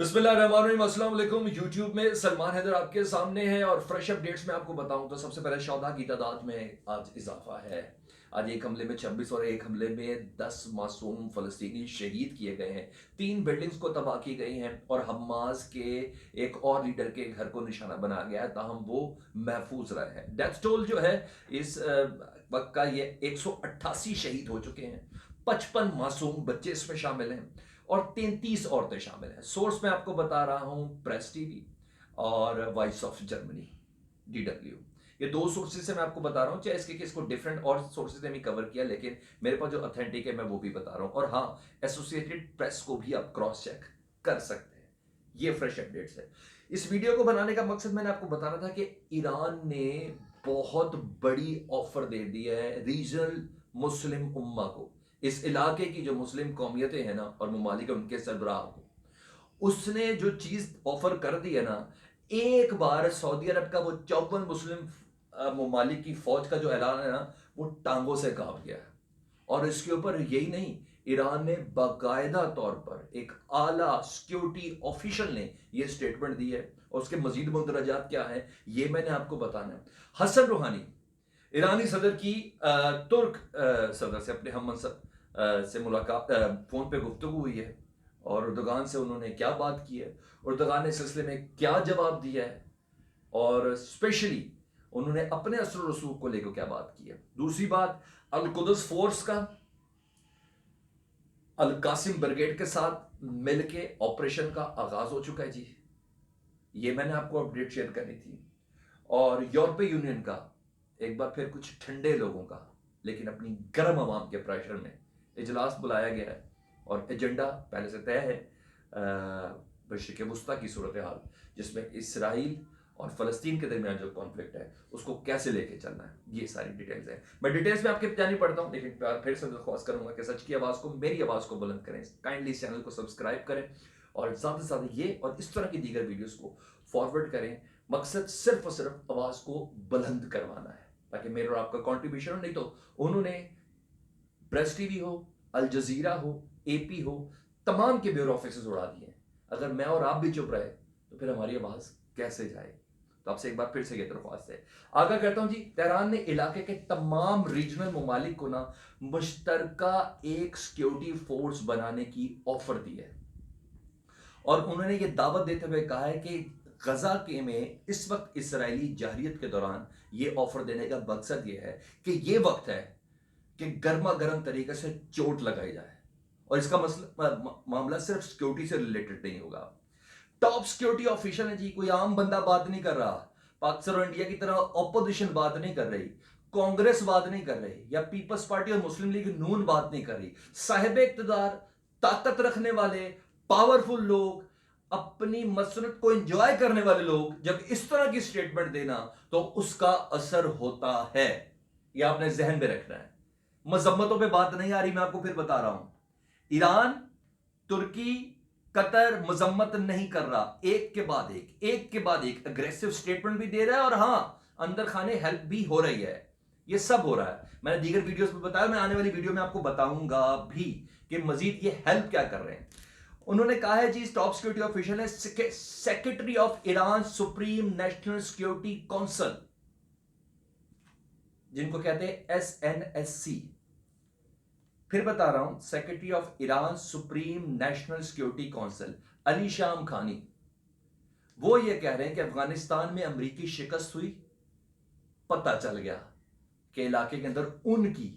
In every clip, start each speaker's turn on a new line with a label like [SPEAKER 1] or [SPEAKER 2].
[SPEAKER 1] बिस्मिल्लाहिर्रहमानिर्रहीम, अस्सलाम वालेकुम। यूट्यूब में सलमान हैदर आपके सामने है और फ्रेश अपडेट्स में आपको बताऊं तो सबसे पहले शौदा की तादाद में आज इजाफा है। आज एक हमले में 26 और एक हमले में 10 मासूम फलस्तीनी शहीद किए गए हैं। 3 बिल्डिंग्स को तबाह की गई हैं और हमास के एक और लीडर के घर को निशाना बनाया गया है, ताहम वो महफूज रहे हैं। डेथ टोल जो है इस वक्त का ये 188 शहीद हो चुके हैं। 55 मासूम बच्चे इसमें शामिल हैं और 33 औरतें शामिल हैं। सोर्स मैं आपको बता रहा हूं, प्रेस टीवी और वॉइस ऑफ जर्मनी, DW। ये दो सोर्सेज से मैं आपको बता रहा हूं, चाहे इसके केस को डिफरेंट और सोर्सेज ने भी कवर किया, लेकिन मेरे पास जो ऑथेंटिक है मैं वो भी बता रहा हूं। और हाँ, एसोसिएटेड प्रेस को भी आप क्रॉस चेक कर सकते हैं। ये फ्रेश अपडेट्स है। इस वीडियो को बनाने का मकसद मैंने आपको बताना था कि ईरान ने बहुत बड़ी ऑफर दे दी है रीजनल मुस्लिम उम्मा को। इस इलाके की जो मुस्लिम कौमियतें हैं ना और ममालिक उनके सरबराह को, उसने जो चीज ऑफर कर दी है ना, एक बार सऊदी अरब का वो 54 मुस्लिम ममालिक की फौज का जो ऐलान है ना, वो टांगों से कांप गया है। और इसके ऊपर यही नहीं, ईरान ने बाकायदा तौर पर एक आला सिक्योरिटी ऑफिशियल ने यह स्टेटमेंट दी है और उसके मजीद मुंदरजात क्या है ये मैंने आपको बताना है। हसन रूहानी ईरानी सदर की तुर्क सदर से, अपने हम मनसब से मुलाकात, फोन पे गुफ्तगू हुई है और उर्दुगान से उन्होंने क्या बात की है, उर्दुगान ने इस सिलसिले में क्या जवाब दिया है और स्पेशली उन्होंने अपने असर रसूख को लेकर क्या बात की है। दूसरी बात, अल कुदस फोर्स का अल कासिम ब्रिगेड के साथ मिलके ऑपरेशन का आगाज हो चुका है जी। ये मैंने आपको अपडेट शेयर करनी थी। और यूरोपीय यूनियन का एक बार फिर कुछ ठंडे लोगों का, लेकिन अपनी गर्म आवाम के प्रेशर में इजलास बुलाया गया है और एजेंडा पहले से तय है। मशरिक़ वुस्ता की सूरत हाल, जिसमें इसराइल और फलस्तीन के दरमियान जो कॉन्फ्लिक्ट है उसको कैसे लेके चलना है, ये सारी डिटेल्स है। मैं डिटेल्स में आपके जानी पड़ता हूं, लेकिन फिर से दरख्वास्त करूंगा कि सच की आवाज़ को, मेरी आवाज़ को बुलंद करें। काइंडली इस चैनल को सब्सक्राइब करें और ज़्यादा से ज़्यादा ये और इस तरह की दीगर वीडियोस को फॉरवर्ड करें। मकसद सिर्फ और सिर्फ आवाज़ को बुलंद करवाना है, ताकि मेरा और आपका कॉन्ट्रीब्यूशन हो। नहीं तो उन्होंने प्रेस टीवी हो, अल जजीरा हो, AP हो, तमाम के ब्यूरो ऑफिस उड़ा दिए। अगर मैं और आप भी चुप रहे तो फिर हमारी आवाज कैसे जाए। तो आपसे एक बार फिर से यह दरख्वास्त है, आगाह करता हूं जी। तेहरान ने इलाके के तमाम रीजनल ममालिक को ना मुश्तरका एक सिक्योरिटी फोर्स बनाने की ऑफर दी है और उन्होंने ये दावत देते हुए कहा है कि गजा के में इस वक्त इसराइली जहरियत के दौरान ये ऑफर देने का मकसद ये है कि ये वक्त है कि गर्मा गर्म तरीके से चोट लगाई जाए। और इसका मामला सिर्फ सिक्योरिटी से रिलेटेड नहीं होगा। टॉप सिक्योरिटी ऑफिशियल है जी, कोई आम बंदा बात नहीं कर रहा। पाकिस्तान और इंडिया की तरह ऑपोजिशन बात नहीं कर रही, कांग्रेस बात नहीं कर रही, या पीपल्स पार्टी और मुस्लिम लीग नून बात नहीं कर रही। साहिब इक्तदार, ताकत रखने वाले, पावरफुल लोग, अपनी मसरत को एंजॉय करने वाले लोग जब इस तरह की स्टेटमेंट देना तो उसका असर होता है। यह आपने जहन में रखना है। मजम्मतों पे बात नहीं आ रही, मैं आपको फिर बता रहा हूं। ईरान, तुर्की, कतर मजम्मत नहीं कर रहा, एक के बाद एक अग्रेसिव स्टेटमेंट भी दे रहा है और हां, अंदर खाने हेल्प भी हो रही है। ये सब हो रहा है। मैंने दीगर वीडियोस में बताया, मैं आने वाली वीडियो में आपको बताऊंगा भी कि मजीद ये हेल्प क्या कर रहे हैं। उन्होंने कहा है जी, टॉप सिक्योरिटी ऑफिशियल है, secretary of Iran supreme national security council, जिनको कहते हैं SNSC। फिर बता रहा हूं, secretary of Iran supreme national security council Ali शाम खानी, वो ये कह रहे हैं कि अफगानिस्तान में अमेरिकी शिकस्त हुई, पता चल गया कि इलाके के अंदर उनकी,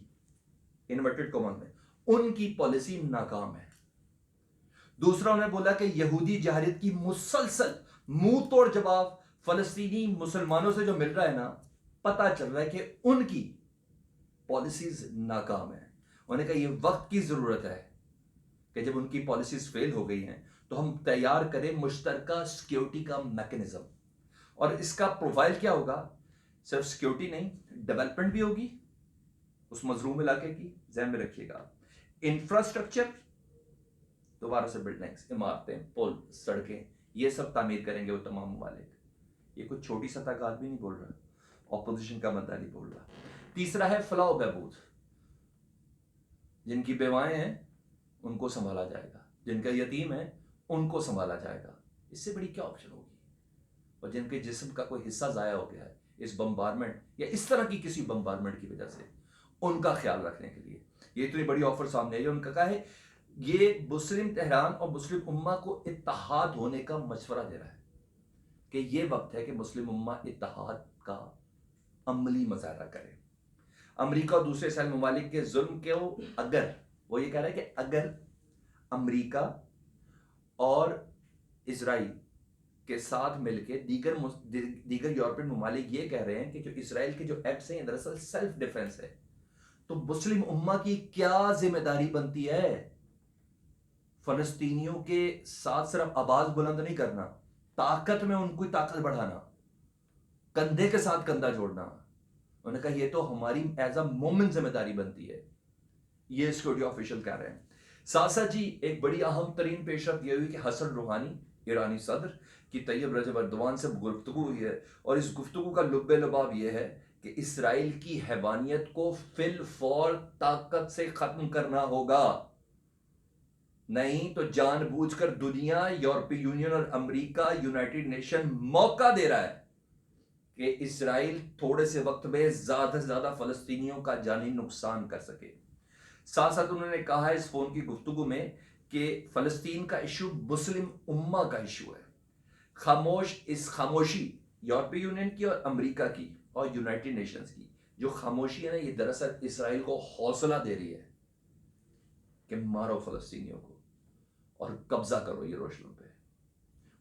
[SPEAKER 1] इन्वर्टेड कॉमन में, उनकी पॉलिसी नाकाम है। दूसरा, उन्होंने बोला कि यहूदी जहारियत की मुसलसल मुंह तोड़ जवाब फलस्तीनी मुसलमानों से जो मिल रहा है ना, पता चल रहा है कि उनकी पॉलिसीज नाकाम है। उन्होंने कहा यह वक्त की जरूरत है कि जब उनकी पॉलिसीज फेल हो गई हैं तो हम तैयार करें मुश्तरका सिक्योरिटी का मैकेनिज्म। और इसका प्रोफाइल क्या होगा, सिर्फ सिक्योरिटी नहीं, डेवलपमेंट भी होगी उस मजलूम इलाके की, ध्यान में रखिएगा। इंफ्रास्ट्रक्चर, दोबारा से बिल्डिंग्स, इमारतें, पुल, सड़कें, ये सब तामीर करेंगे वो तमाम ममालिक। ये कुछ छोटी सतह का आदमी नहीं बोल रहा, ऑपोजिशन का बंदा नहीं बोल रहा। तीसरा है फलाह बहबूद, जिनकी बेवाएं हैं उनको संभाला जाएगा, जिनका यतीम है उनको संभाला जाएगा। इससे बड़ी क्या ऑप्शन होगी? और जिनके जिस्म का कोई हिस्सा जाया हो गया है इस बम्बारमेंट या इस तरह की किसी बम्बारमेंट की वजह से, उनका ख्याल रखने के लिए ये इतनी बड़ी ऑफर सामने आई। उनका कहा है ये मुस्लिम तेहरान और मुस्लिम उम्मा को इत्तेहाद होने का मशवरा दे रहा है कि ये वक्त है कि मुस्लिम उम्मा इत्तेहाद का अमली मुजाहरा करे। अमेरिका और दूसरे इस्लामी ममालिक के जुल्म के अगर वो ये कह रहा है कि अगर अमेरिका और इजराइल के साथ मिलकर दीगर यूरोपियन ममालिक ये कह रहे हैं कि जो इसराइल के जो एक्ट्स हैं दरअसल सेल्फ डिफेंस है, तो मुस्लिम उम्मा की क्या जिम्मेदारी बनती है? फलस्तीनियों के साथ सिर्फ आवाज बुलंद नहीं करना, ताकत में उनकी ताकत बढ़ाना, कंधे के साथ कंधा जोड़ना। उन्होंने कहा यह तो हमारी एज अ मोमेंट जिम्मेदारी बनती है। ये सिक्योरिटी ऑफिशियल कह रहे हैं। साथ साथ जी एक बड़ी अहम तरीन पेशरफ यह हुई कि हसन रूहानी ईरानी सदर की तैयब रजब अर्दवान से गुफ्तगू हुई है, और इस गुफ्तगू का लुब्बे लुबाब यह है कि इसराइल की हैवानियत को फिल फौर ताकत से खत्म करना होगा, नहीं तो जानबूझकर दुनिया, यूरोपीय यूनियन और अमेरिका, यूनाइटेड नेशन मौका दे रहा है कि इसराइल थोड़े से वक्त में ज्यादा से ज्यादा फलस्तीनियों का जानी नुकसान कर सके। साथ साथ उन्होंने कहा है इस फोन की गुफ्तगू में कि फलस्तीन का इशू मुस्लिम उम्मा का इशू है। इस खामोशी यूरोपीय यूनियन की और अमेरिका की और यूनाइटेड नेशंस की जो खामोशी है ना, ये दरअसल इसराइल को हौसला दे रही है कि मारो फलस्तीनियों को और कब्जा करो यरूशलेम पे।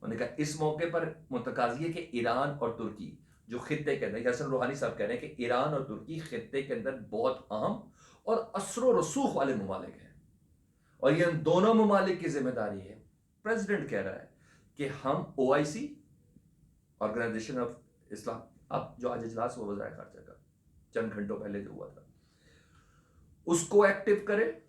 [SPEAKER 1] उन्होंने कहा इस मौके पर मुतकाजी है कि ईरान और तुर्की जो खित्ते के अंदर, हसन रूहानी साहब कह रहे हैं कि ईरान और तुर्की खित्ते के अंदर बहुत अहम और असर रसूख वाले ममालिक हैं, और ये इन दोनों ममालिक की जिम्मेदारी है। प्रेसिडेंट कह रहा है कि हम OIC, ऑर्गेनाइजेशन ऑफ इस्लाम, अब जो आज इजलास हुआ वज़ाए ख़ारजा का चंद घंटों पहले जो हुआ था, उसको एक्टिव करें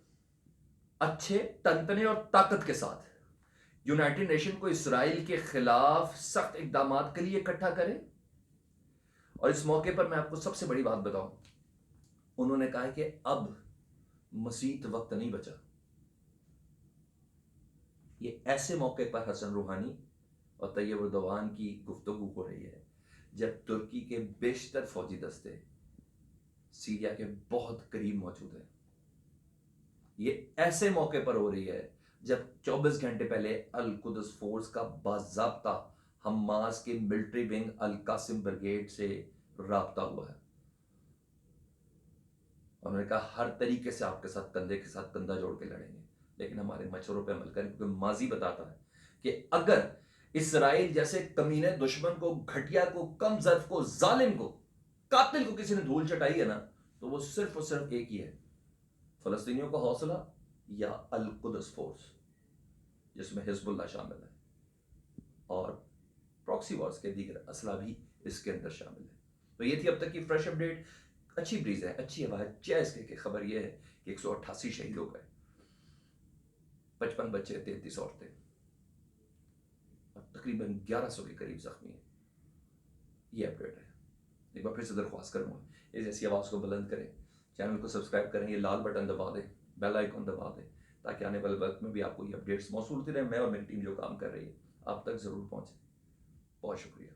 [SPEAKER 1] अच्छे तंतने और ताकत के साथ। यूनाइटेड नेशन को इसराइल के खिलाफ सख्त इकदाम के लिए इकट्ठा करें। और इस मौके पर मैं आपको सबसे बड़ी बात बताऊं, उन्होंने कहा है कि अब मजीद वक्त नहीं बचा। ये ऐसे मौके पर हसन रूहानी और तैयब अर्दवान की गुफ्तगू हो रही है जब तुर्की के बेशतर फौजी दस्ते सीरिया के बहुत करीब मौजूद हैं। ये ऐसे मौके पर हो रही है जब 24 घंटे पहले अल कुद्स फोर्स का बाज़ाब्ता हमास के मिलिट्री विंग अल कासिम ब्रिगेड से राब्ता हुआ है। उन्होंने कहा हर तरीके से आपके साथ कंधे के साथ कंधा जोड़ के लड़ेंगे, लेकिन हमारे मशवरों पे अमल करें, क्योंकि माजी बताता है कि अगर इसराइल जैसे कमीने दुश्मन को, घटिया को, कम ज़र्फ को, जालिम को, कातिल को किसी ने धूल चटाई है ना, तो वो सिर्फ और सिर्फ एक ही है, फलस्तीनियों का हौसला या अल कुद्स फोर्स जिसमें हिजबुल्लाह शामिल है और प्रॉक्सी वॉर्स के दीगर असला भी इसके अंदर शामिल है। तो ये थी अब तक की फ्रेश अपडेट। अच्छी ब्रीज है, अच्छी हवा है, जैस की खबर ये है कि 188 शहीद हो गए, 55 बच्चे, 33 औरतें और तकरीबन 1100 के करीब जख्मी हैं। ये अपडेट है। एक बार फिर से दरख्वास्त करूंगा इस ऐसी आवाज़ को बुलंद करें, चैनल को सब्सक्राइब करें, ये लाल बटन दबा दें, बेल आइकन दबा दें, ताकि आने वाले वक्त में भी आपको ये अपडेट्स मौसूल होती रहे। मैं और मेरी टीम जो काम कर रही है आप तक ज़रूर पहुँचे। बहुत शुक्रिया।